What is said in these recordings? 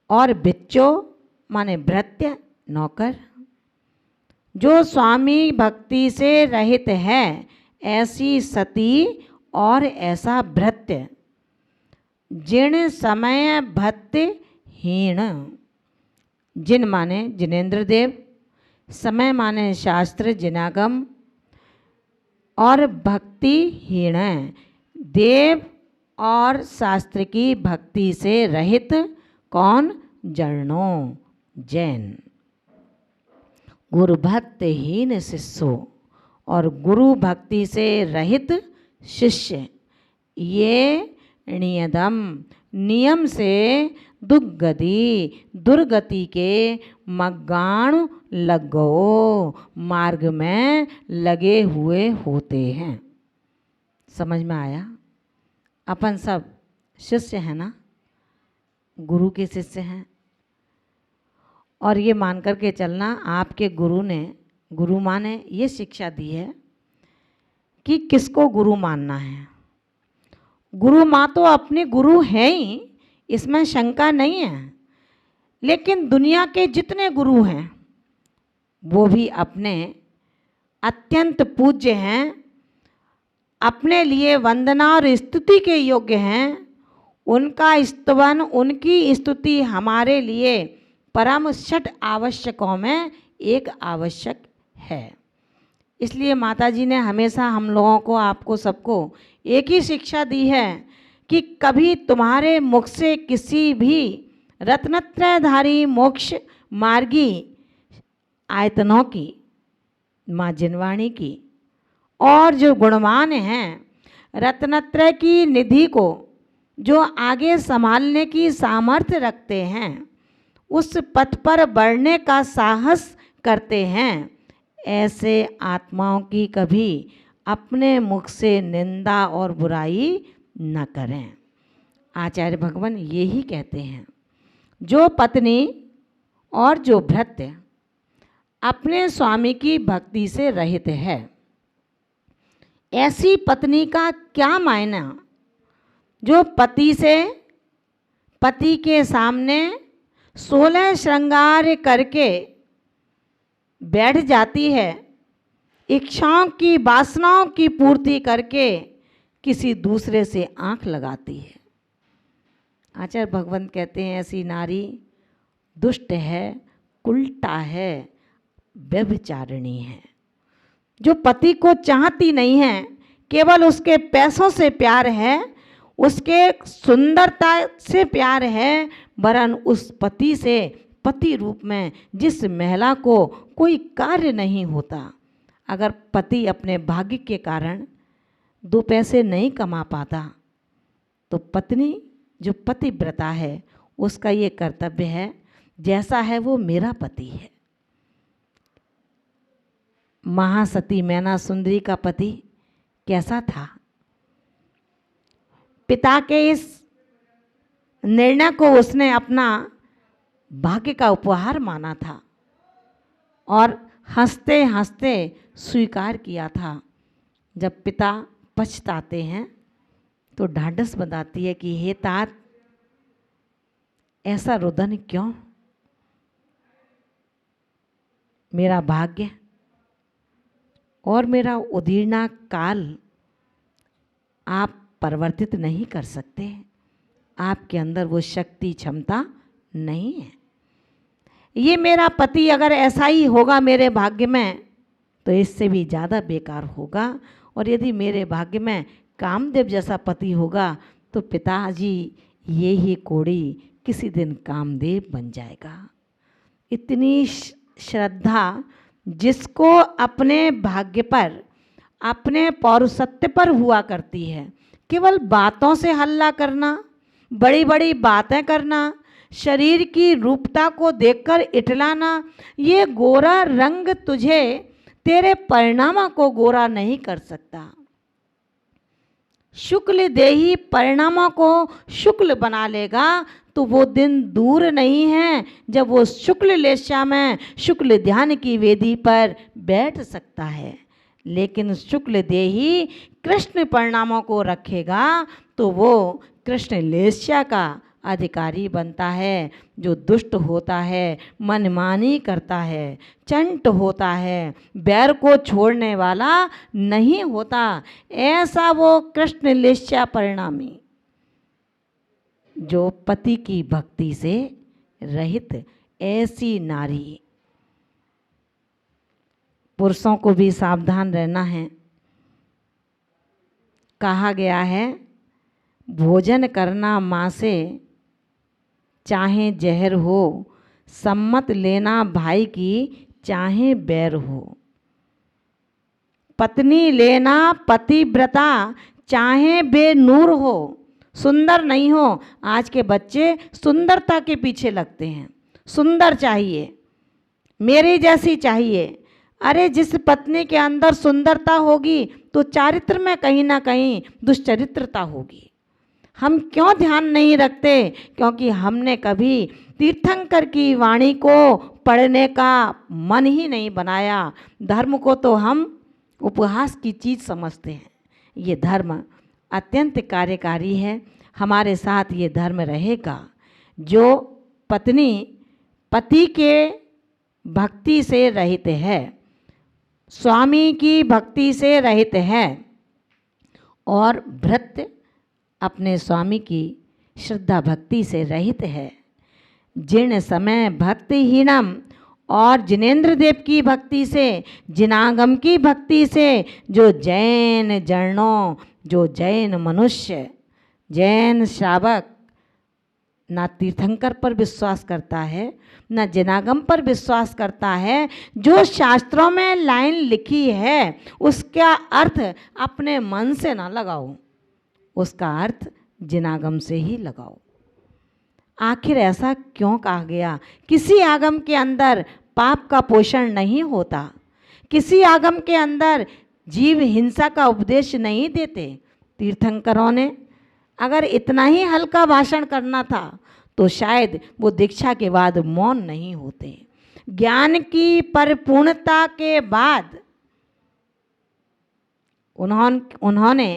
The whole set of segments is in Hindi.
और बिच्चो माने भृत्य नौकर। जो स्वामी भक्ति से रहित है ऐसी सती और ऐसा भृत्य। जिन समय भक्ति हीन, जिन माने जिनेन्द्र देव, समय माने शास्त्र जिनागम, और भक्ति हीन देव और शास्त्र की भक्ति से रहित कौन? जरणों जैन। गुरु भक्तिहीन शिष्यो और गुरु भक्ति से रहित शिष्य, ये नियदम नियम से दुर्गति के मग्गाण लगो, मार्ग में लगे हुए होते हैं। समझ में आया? अपन सब शिष्य हैं ना, गुरु के शिष्य हैं। और ये मान कर के चलना, आपके गुरु ने, गुरु माँ ने ये शिक्षा दी है कि किसको गुरु मानना है। गुरु माँ तो अपने गुरु हैं ही, इसमें शंका नहीं है। लेकिन दुनिया के जितने गुरु हैं वो भी अपने अत्यंत पूज्य हैं, अपने लिए वंदना और स्तुति के योग्य हैं। उनका स्तवन, उनकी स्तुति हमारे लिए परम षट आवश्यकों में एक आवश्यक है। इसलिए माता जी ने हमेशा हम लोगों को, आपको सबको एक ही शिक्षा दी है कि कभी तुम्हारे मुख से किसी भी रत्नत्रयधारी मोक्ष मार्गी आयतनों की, माँ जिनवाणी की, और जो गुणवान हैं, रत्नत्रय की निधि को जो आगे संभालने की सामर्थ्य रखते हैं, उस पथ पर बढ़ने का साहस करते हैं, ऐसे आत्माओं की कभी अपने मुख से निंदा और बुराई न करें। आचार्य भगवान यही कहते हैं, जो पत्नी और जो भृत्य अपने स्वामी की भक्ति से रहित है, ऐसी पत्नी का क्या मायना जो पति के सामने 16 श्रृंगार करके बैठ जाती है, इच्छाओं की वासनाओं की पूर्ति करके किसी दूसरे से आंख लगाती है। आचार्य भगवंत कहते हैं, ऐसी नारी दुष्ट है, कुलटा है, व्यभिचारिणी है। जो पति को चाहती नहीं है, केवल उसके पैसों से प्यार है, उसके सुंदरता से प्यार है, वरन उस पति से, पति रूप में जिस महिला को कोई कार्य नहीं होता, अगर पति अपने भाग्य के कारण 2 पैसे नहीं कमा पाता, तो पत्नी जो पतिव्रता है उसका ये कर्तव्य है, जैसा है वो मेरा पति है। महासती मैना सुंदरी का पति कैसा था? पिता के इस निर्णय को उसने अपना भाग्य का उपहार माना था और हंसते हंसते स्वीकार किया था। जब पिता पछताते हैं तो ढाढ़स बंधाती है कि हे तात, ऐसा रुदन क्यों? मेरा भाग्य और मेरा उदीर्णा काल आप परिवर्तित नहीं कर सकते, आपके अंदर वो शक्ति क्षमता नहीं है। ये मेरा पति अगर ऐसा ही होगा मेरे भाग्य में, तो इससे भी ज़्यादा बेकार होगा। और यदि मेरे भाग्य में कामदेव जैसा पति होगा, तो पिताजी ये ही कोड़ी किसी दिन कामदेव बन जाएगा। इतनी श्रद्धा जिसको अपने भाग्य पर, अपने पौरुषत्व पर हुआ करती है, केवल बातों से हल्ला करना, बड़ी बड़ी बातें करना, शरीर की रूपता को देखकर इटलाना, ये गोरा रंग तुझे तेरे परिणामों को गोरा नहीं कर सकता। शुक्ल देही परिणामों को शुक्ल बना लेगा, तो वो दिन दूर नहीं है जब वो शुक्ल लेशा में शुक्ल ध्यान की वेदी पर बैठ सकता है। लेकिन शुक्ल देही कृष्ण परिणामों को रखेगा तो वो कृष्ण लेशा का अधिकारी बनता है, जो दुष्ट होता है, मनमानी करता है, चंट होता है, बैर को छोड़ने वाला नहीं होता, ऐसा वो कृष्ण लिस्या परिणामी जो पति की भक्ति से रहित, ऐसी नारी। पुरुषों को भी सावधान रहना है। कहा गया है, भोजन करना माँ से चाहे जहर हो, सम्मत लेना भाई की चाहे बैर हो। पत्नी लेना पतिव्रता चाहे बेनूर हो, सुंदर नहीं हो। आज के बच्चे सुंदरता के पीछे लगते हैं, सुंदर चाहिए, मेरी जैसी चाहिए। अरे जिस पत्नी के अंदर सुंदरता होगी तो चारित्र में कहीं ना कहीं दुष्चरित्रता होगी। हम क्यों ध्यान नहीं रखते? क्योंकि हमने कभी तीर्थंकर की वाणी को पढ़ने का मन ही नहीं बनाया। धर्म को तो हम उपहास की चीज़ समझते हैं। ये धर्म अत्यंत कार्यकारी है, हमारे साथ ये धर्म रहेगा। जो पत्नी पति के भक्ति से रहित है, स्वामी की भक्ति से रहित है, और भृत्य अपने स्वामी की श्रद्धा भक्ति से रहित है, जिन समय भक्तिहीनम और जिनेन्द्र देव की भक्ति से, जिनागम की भक्ति से, जो जैन जर्णों, जो जैन मनुष्य, जैन श्रावक ना तीर्थंकर पर विश्वास करता है, ना जिनागम पर विश्वास करता है। जो शास्त्रों में लाइन लिखी है उसका अर्थ अपने मन से ना लगाओ, उसका अर्थ जिनागम से ही लगाओ। आखिर ऐसा क्यों कहा गया? किसी आगम के अंदर पाप का पोषण नहीं होता, किसी आगम के अंदर जीव हिंसा का उपदेश नहीं देते। तीर्थंकरों ने अगर इतना ही हल्का भाषण करना था तो शायद वो दीक्षा के बाद मौन नहीं होते। ज्ञान की परिपूर्णता के बाद उन्होंने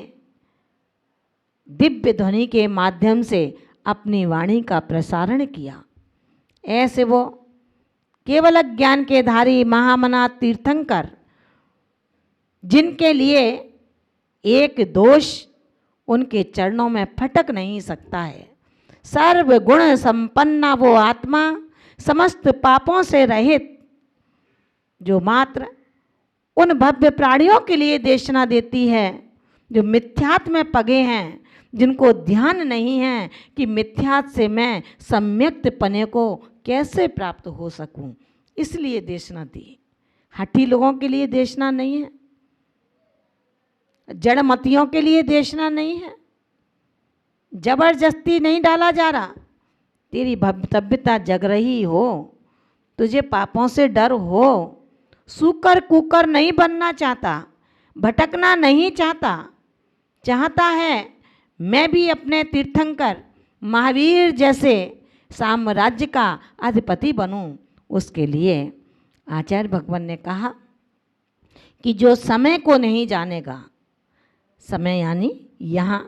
दिव्य ध्वनि के माध्यम से अपनी वाणी का प्रसारण किया। ऐसे वो केवल ज्ञान के धारी महामना तीर्थंकर, जिनके लिए एक दोष उनके चरणों में फटक नहीं सकता है। सर्व गुण संपन्ना वो आत्मा, समस्त पापों से रहित, जो मात्र उन भव्य प्राणियों के लिए देशना देती है जो मिथ्यात्व में पगे हैं, जिनको ध्यान नहीं है कि मिथ्यात्व से मैं सम्यक्त पने को कैसे प्राप्त हो सकूं, इसलिए देशना दी। हठी लोगों के लिए देशना नहीं है, जड़मतियों के लिए देशना नहीं है, जबरदस्ती नहीं डाला जा रहा। तेरी भव्यता जग रही हो, तुझे पापों से डर हो, सूकर कुकर नहीं बनना चाहता, भटकना नहीं चाहता, चाहता है मैं भी अपने तीर्थंकर महावीर जैसे साम्राज्य का अधिपति बनूं। उसके लिए आचार्य भगवान ने कहा कि जो समय को नहीं जानेगा, समय यानी यहाँ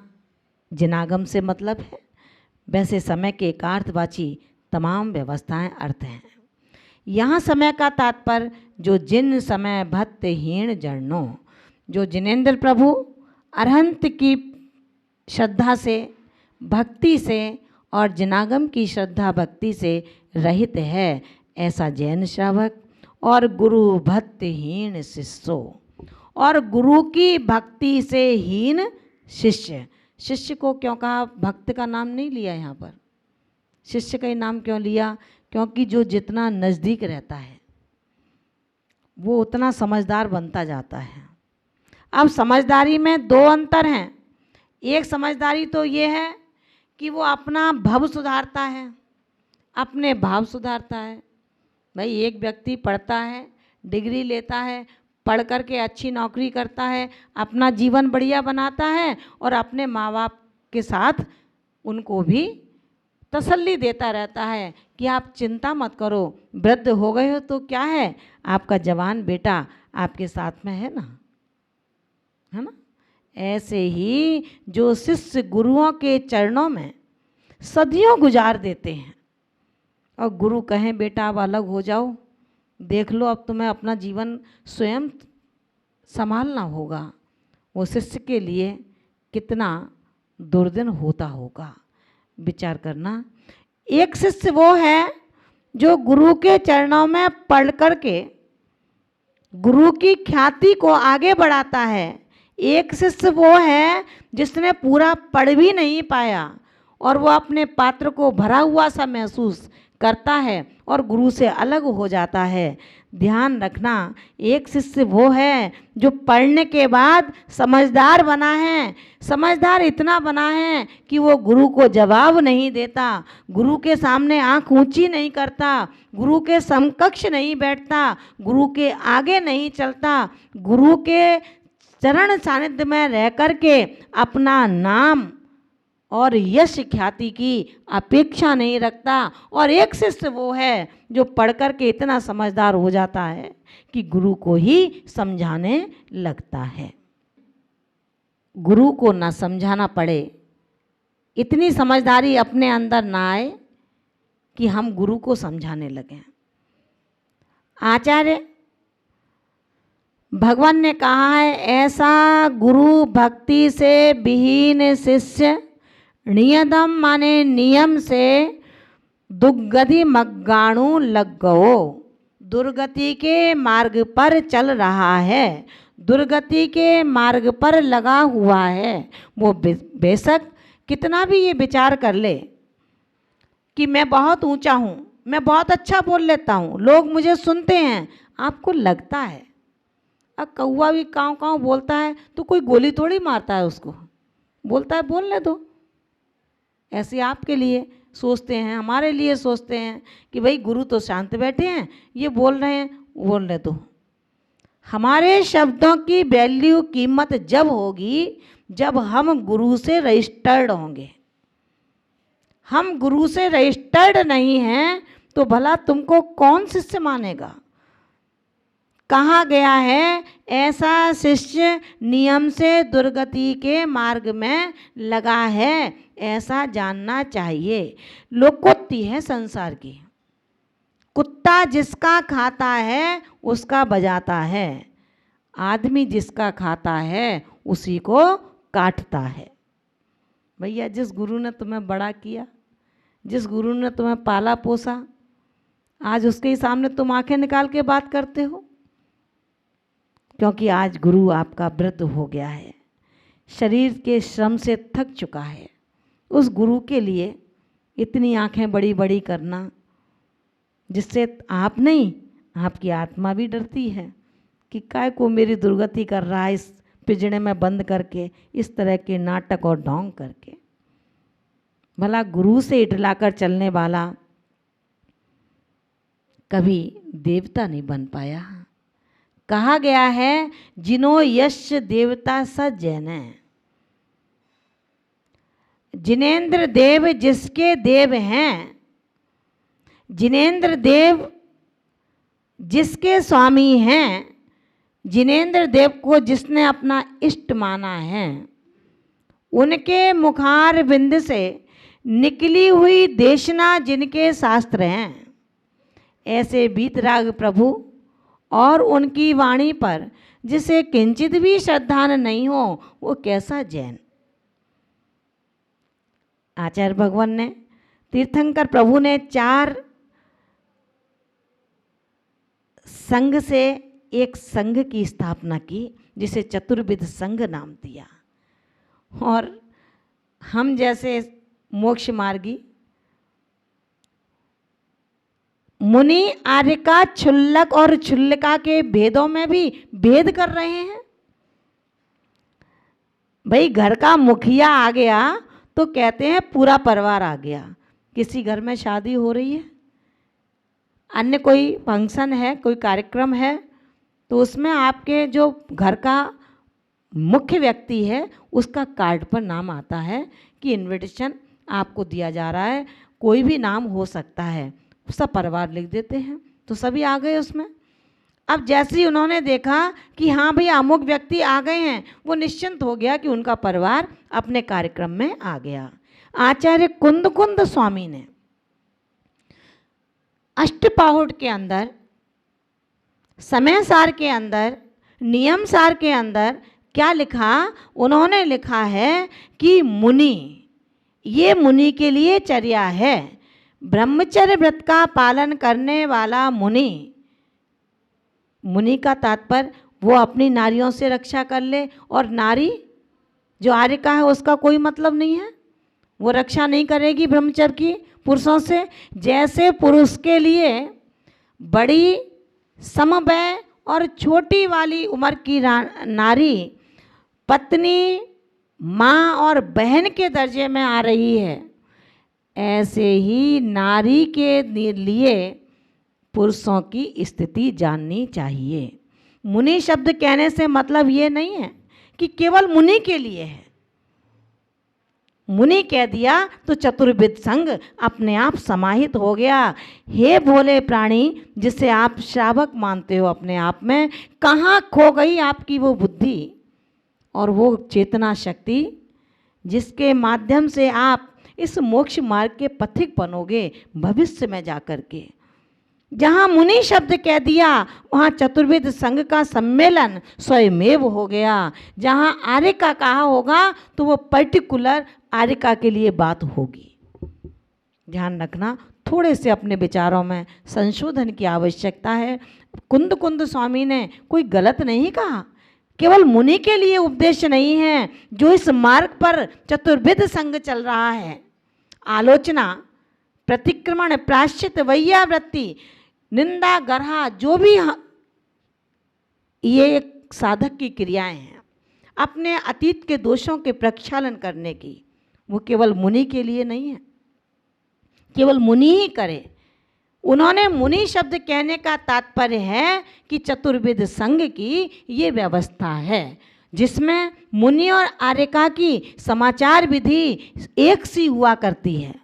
जिनागम से मतलब है, वैसे समय के एकार्थवाची तमाम व्यवस्थाएं अर्थ हैं। यहाँ समय का तात्पर्य जो जिन समय भक्तहीन जर्णों, जो जिनेन्द्र प्रभु अरहंत की श्रद्धा से, भक्ति से और जिनागम की श्रद्धा भक्ति से रहित है, ऐसा जैन श्रावक और गुरु भक्तिहीन शिष्यो, और गुरु की भक्ति से हीन शिष्य। शिष्य को क्यों कहा? भक्त का नाम नहीं लिया यहाँ पर। शिष्य का ही नाम क्यों लिया? क्योंकि जो जितना नज़दीक रहता है वो उतना समझदार बनता जाता है। अब समझदारी में दो अंतर हैं। एक समझदारी तो ये है कि वो अपना भव सुधारता है, अपने भाव सुधारता है। भाई एक व्यक्ति पढ़ता है, डिग्री लेता है, पढ़ कर के अच्छी नौकरी करता है, अपना जीवन बढ़िया बनाता है और अपने माँ बाप के साथ उनको भी तसल्ली देता रहता है कि आप चिंता मत करो, वृद्ध हो गए हो तो क्या है, आपका जवान बेटा आपके साथ में है ना, है ना। ऐसे ही जो शिष्य गुरुओं के चरणों में सदियों गुजार देते हैं। और गुरु कहें बेटा अब अलग हो जाओ, देख लो अब तुम्हें अपना जीवन स्वयं संभालना होगा, वो शिष्य के लिए कितना दुर्दिन होता होगा। विचार करना। एक शिष्य वो है जो गुरु के चरणों में पढ़ करके गुरु की ख्याति को आगे बढ़ाता है। एक शिष्य वो है जिसने पूरा पढ़ भी नहीं पाया और वो अपने पात्र को भरा हुआ सा महसूस करता है और गुरु से अलग हो जाता है। ध्यान रखना, एक शिष्य वो है जो पढ़ने के बाद समझदार बना है। समझदार इतना बना है कि वो गुरु को जवाब नहीं देता, गुरु के सामने आंख ऊंची नहीं करता, गुरु के समकक्ष नहीं बैठता, गुरु के आगे नहीं चलता, गुरु के चरण सानिध्य में रह करके अपना नाम और यश ख्याति की अपेक्षा नहीं रखता। और एक शिष्य वो है जो पढ़ कर के इतना समझदार हो जाता है कि गुरु को ही समझाने लगता है। गुरु को ना समझाना पड़े, इतनी समझदारी अपने अंदर ना आए कि हम गुरु को समझाने लगें। आचार्य भगवान ने कहा है, ऐसा गुरु भक्ति से विहीन शिष्य नियतम माने नियम से दुर्गति मग्गाणु लग गओ। दुर्गति के मार्ग पर चल रहा है, दुर्गति के मार्ग पर लगा हुआ है। वो बेशक कितना भी ये विचार कर ले कि मैं बहुत ऊंचा हूँ, मैं बहुत अच्छा बोल लेता हूँ, लोग मुझे सुनते हैं, आपको लगता है। अब कौवा भी काँव काँव बोलता है तो कोई गोली थोड़ी मारता है उसको, बोलता है बोलने दो। ऐसे आपके लिए सोचते हैं, हमारे लिए सोचते हैं कि भाई गुरु तो शांत बैठे हैं, ये बोल रहे हैं, बोलने दो। हमारे शब्दों की वैल्यू कीमत जब होगी जब हम गुरु से रजिस्टर्ड होंगे। हम गुरु से रजिस्टर्ड नहीं हैं तो भला तुमको कौन शिष्य मानेगा। कहा गया है, ऐसा शिष्य नियम से दुर्गति के मार्ग में लगा है, ऐसा जानना चाहिए। लोकोक्ति है संसार की, कुत्ता जिसका खाता है उसका बजाता है, आदमी जिसका खाता है उसी को काटता है। भैया जिस गुरु ने तुम्हें बड़ा किया, जिस गुरु ने तुम्हें पाला पोसा, आज उसके ही सामने तुम आंखें निकाल के बात करते हो, क्योंकि आज गुरु आपका वृद्ध हो गया है, शरीर के श्रम से थक चुका है। उस गुरु के लिए इतनी आंखें बड़ी बड़ी करना, जिससे आप नहीं आपकी आत्मा भी डरती है कि काय को मेरी दुर्गति कर रहा है, इस पिंजड़े में बंद करके, इस तरह के नाटक और ढोंग करके। भला गुरु से इटलाकर चलने वाला कभी देवता नहीं बन पाया। कहा गया है, जिनो यश देवता स जैन। जिनेंद्र देव जिसके देव हैं, जिनेंद्र देव जिसके स्वामी हैं, जिनेंद्र देव को जिसने अपना इष्ट माना है, उनके मुखार बिंद से निकली हुई देशना जिनके शास्त्र हैं, ऐसे बीतराग प्रभु और उनकी वाणी पर जिसे किंचित भी श्रद्धा नहीं हो, वो कैसा जैन। आचार्य भगवान ने, तीर्थंकर प्रभु ने 4 संघ से एक संघ की स्थापना की, जिसे चतुर्विध संघ नाम दिया। और हम जैसे मोक्ष मार्गी मुनि आर्य का क्षुल्लक और क्षुल्लिका के भेदों में भी भेद कर रहे हैं। भाई घर का मुखिया आ गया तो कहते हैं पूरा परिवार आ गया। किसी घर में शादी हो रही है, अन्य कोई फंक्शन है, कोई कार्यक्रम है, तो उसमें आपके जो घर का मुख्य व्यक्ति है उसका कार्ड पर नाम आता है कि इनविटेशन आपको दिया जा रहा है, कोई भी नाम हो सकता है, सब परिवार लिख देते हैं, तो सभी आ गए उसमें। अब जैसे ही उन्होंने देखा कि हाँ भाई अमुक व्यक्ति आ गए हैं, वो निश्चिंत हो गया कि उनका परिवार अपने कार्यक्रम में आ गया। आचार्य कुंद स्वामी ने अष्टपाहुट के अंदर, समय सार के अंदर, नियम सार के अंदर क्या लिखा? उन्होंने लिखा है कि मुनि, ये मुनि के लिए चर्या है। ब्रह्मचर्य व्रत का पालन करने वाला मुनि, मुनि का तात्पर्य वो अपनी नारियों से रक्षा कर ले, और नारी जो आर्यिका है उसका कोई मतलब नहीं है, वो रक्षा नहीं करेगी ब्रह्मचर्य की पुरुषों से। जैसे पुरुष के लिए बड़ी, समवय और छोटी वाली उम्र की नारी पत्नी, माँ और बहन के दर्जे में आ रही है, ऐसे ही नारी के लिए पुरुषों की स्थिति जाननी चाहिए। मुनि शब्द कहने से मतलब ये नहीं है कि केवल मुनि के लिए है। मुनि कह दिया तो चतुर्विध संग अपने आप समाहित हो गया। हे भोले प्राणी, जिसे आप श्रावक मानते हो अपने आप में, कहाँ खो गई आपकी वो बुद्धि और वो चेतना शक्ति जिसके माध्यम से आप इस मोक्ष मार्ग के पथिक बनोगे भविष्य में जाकर के। जहाँ मुनि शब्द कह दिया वहाँ चतुर्विध संघ का सम्मेलन स्वयमेव हो गया। जहाँ आर्य का कहा होगा तो वो पर्टिकुलर आर्य का के लिए बात होगी। ध्यान रखना, थोड़े से अपने विचारों में संशोधन की आवश्यकता है। कुंद स्वामी ने कोई गलत नहीं कहा, केवल मुनि के लिए उपदेश नहीं है। जो इस मार्ग पर चतुर्विध संघ चल रहा है, आलोचना, प्रतिक्रमण, प्रायश्चित, वैयावृत्ति, निंदा, गर्हा, जो भी ये एक साधक की क्रियाएं हैं अपने अतीत के दोषों के प्रक्षालन करने की, वो केवल मुनि के लिए नहीं है, केवल मुनि ही करे। उन्होंने मुनि शब्द कहने का तात्पर्य है कि चतुर्विध संघ की ये व्यवस्था है जिसमें मुनि और आर्यिका की समाचार विधि एक सी हुआ करती है।